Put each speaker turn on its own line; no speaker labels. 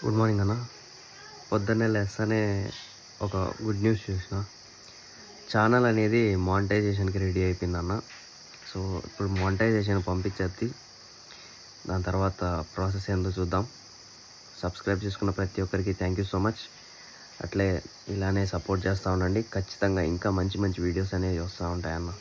Good morning అన్న. పొద్దున్నే లేస్తానే ఒక గుడ్ న్యూస్ చూసిన. ఛానల్ అనేది మానిటైజేషన్కి రెడీ అయిపోయిందన్న. సో ఇప్పుడు మానిటైజేషన్ పంపించేద్ది. దాని తర్వాత ప్రాసెస్ ఏందో చూద్దాం. సబ్స్క్రైబ్ చేసుకున్న ప్రతి ఒక్కరికి థ్యాంక్ యూ సో మచ్. అట్లే ఇలానే సపోర్ట్ చేస్తూ ఉండండి. ఖచ్చితంగా ఇంకా మంచి మంచి వీడియోస్ అనేవి వస్తూ ఉంటాయన్న.